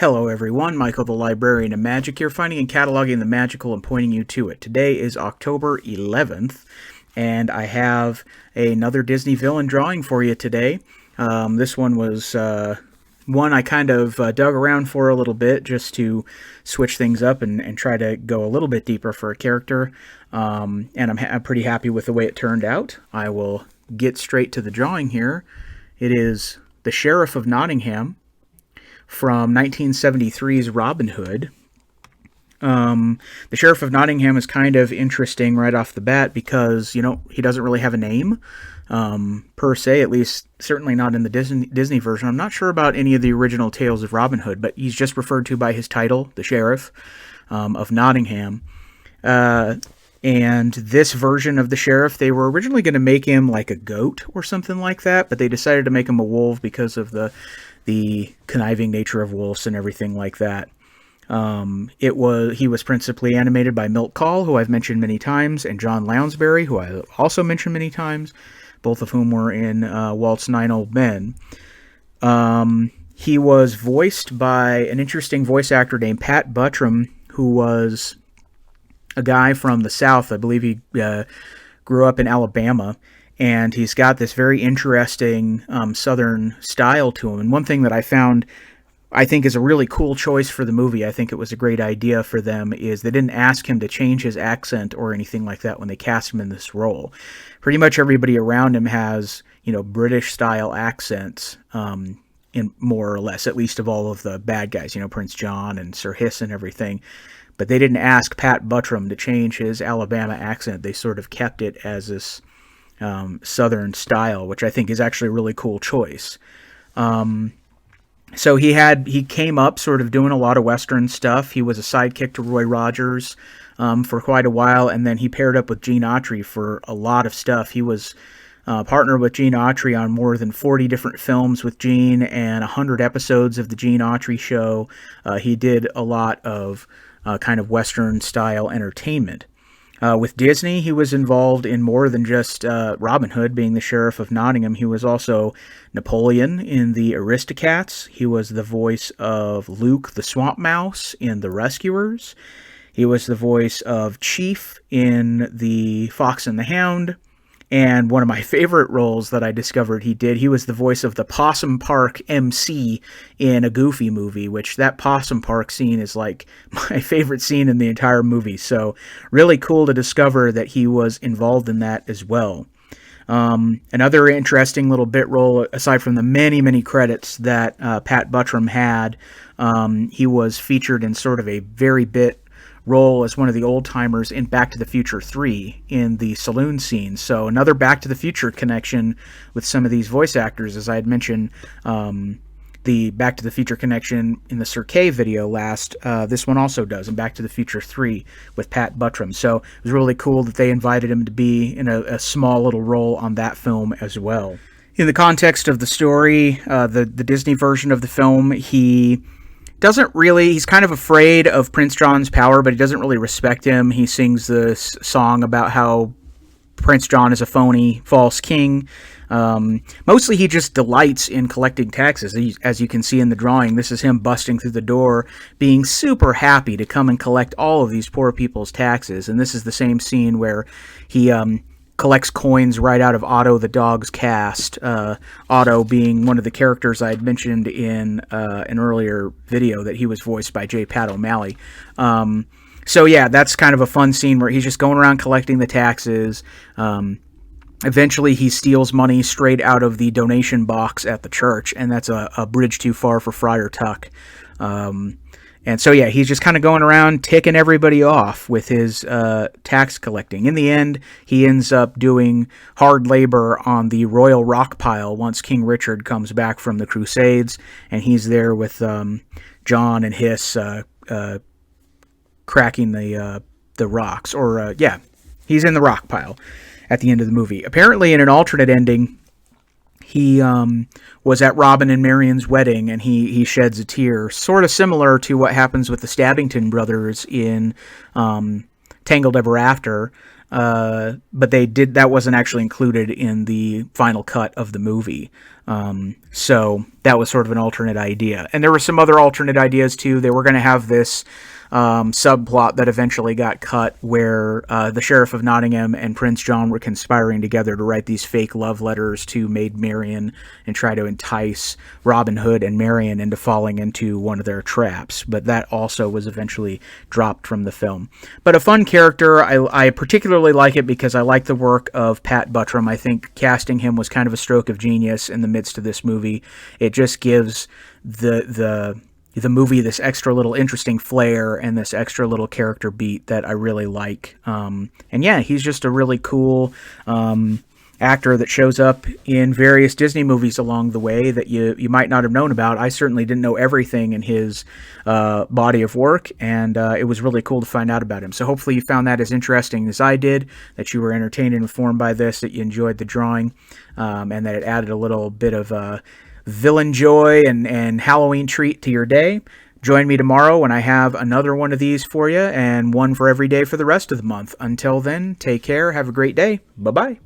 Hello everyone, Michael the Librarian of Magic here, finding and cataloging the magical and pointing you to it. Today is October 11th, and I have another Disney villain drawing for you today. This one was one I kind of dug around for a little bit just to switch things up and try to go a little bit deeper for a character, and I'm pretty happy with the way it turned out. I will get straight to the drawing here. It is the Sheriff of Nottingham from 1973's Robin Hood. The Sheriff of Nottingham is kind of interesting right off the bat because, he doesn't really have a name, per se, at least certainly not in the Disney version. I'm not sure about any of the original tales of Robin Hood, but he's just referred to by his title, the Sheriff of Nottingham. And this version of the Sheriff, they were originally going to make him like a goat or something like that, but they decided to make him a wolf because of the conniving nature of wolves and everything like that. He was principally animated by Milt Kahl, who I've mentioned many times, and John Lounsbury, who I also mentioned many times, both of whom were in Walt's Nine Old Men. He was voiced by an interesting voice actor named Pat Buttram, who was a guy from the South. I believe he grew up in Alabama. And he's got this very interesting Southern style to him. And one thing that I think is a really cool choice for the movie, I think it was a great idea for them, is they didn't ask him to change his accent or anything like that when they cast him in this role. Pretty much everybody around him has, British-style accents, in more or less, at least of all of the bad guys, Prince John and Sir Hiss and everything. But they didn't ask Pat Buttram to change his Alabama accent. They sort of kept it as this Southern style, which I think is actually a really cool choice. So he came up sort of doing a lot of Western stuff. He was a sidekick to Roy Rogers for quite a while, and then he paired up with Gene Autry for a lot of stuff. He was partnered with Gene Autry on more than 40 different films with Gene and 100 episodes of the Gene Autry Show. He did a lot of kind of Western style entertainment. With Disney, he was involved in more than just Robin Hood being the Sheriff of Nottingham. He was also Napoleon in the Aristocats. He was the voice of Luke the Swamp Mouse in The Rescuers. He was the voice of Chief in The Fox and the Hound. And one of my favorite roles that I discovered he was the voice of the Possum Park MC in a Goofy movie, which that Possum Park scene is like my favorite scene in the entire movie. So really cool to discover that he was involved in that as well. Another interesting little bit role, aside from the many, many credits that Pat Buttram had, he was featured in sort of a very bit role as one of the old-timers in Back to the Future 3 in the saloon scene. So another Back to the Future connection with some of these voice actors. As I had mentioned, the Back to the Future connection in the Sir Kay video last, this one also does in Back to the Future 3 with Pat Buttram. So it was really cool that they invited him to be in a small little role on that film as well. In the context of the story, the Disney version of the film, he's kind of afraid of Prince John's power, but he doesn't really respect him. He sings this song about how Prince John is a phony, false king. Mostly he just delights in collecting taxes. As you can see in the drawing, this is him busting through the door, being super happy to come and collect all of these poor people's taxes. And this is the same scene where he collects coins right out of Otto the dog's cast, Otto being one of the characters I had mentioned in an earlier video that he was voiced by J. Pat O'Malley. So yeah, that's kind of a fun scene where he's just going around collecting the taxes. Eventually he steals money straight out of the donation box at the church, and that's a bridge too far for Friar Tuck. And so, yeah, he's just kind of going around ticking everybody off with his tax collecting. In the end, he ends up doing hard labor on the royal rock pile once King Richard comes back from the Crusades, and he's there with John and Hiss cracking the rocks. He's in the rock pile at the end of the movie. Apparently, in an alternate ending, he was at Robin and Marion's wedding, and he sheds a tear, sort of similar to what happens with the Stabbington brothers in Tangled Ever After. but that wasn't actually included in the final cut of the movie. So that was sort of an alternate idea. And there were some other alternate ideas too. They were going to have this subplot that eventually got cut where the Sheriff of Nottingham and Prince John were conspiring together to write these fake love letters to Maid Marian and try to entice Robin Hood and Marian into falling into one of their traps. But that also was eventually dropped from the film. But a fun character. I particularly like it because I like the work of Pat Buttram. I think casting him was kind of a stroke of genius in the midst of this movie. It just gives the movie this extra little interesting flair and this extra little character beat that I really like. And yeah, he's just a really cool actor that shows up in various Disney movies along the way that you might not have known about. I certainly didn't know everything in his body of work, and it was really cool to find out about him. So hopefully you found that as interesting as I did, that you were entertained and informed by this, that you enjoyed the drawing, and that it added a little bit of villain joy and Halloween treat to your day. Join me tomorrow when I have another one of these for you, and one for every day for the rest of the month. Until then, take care, have a great day. Bye-bye.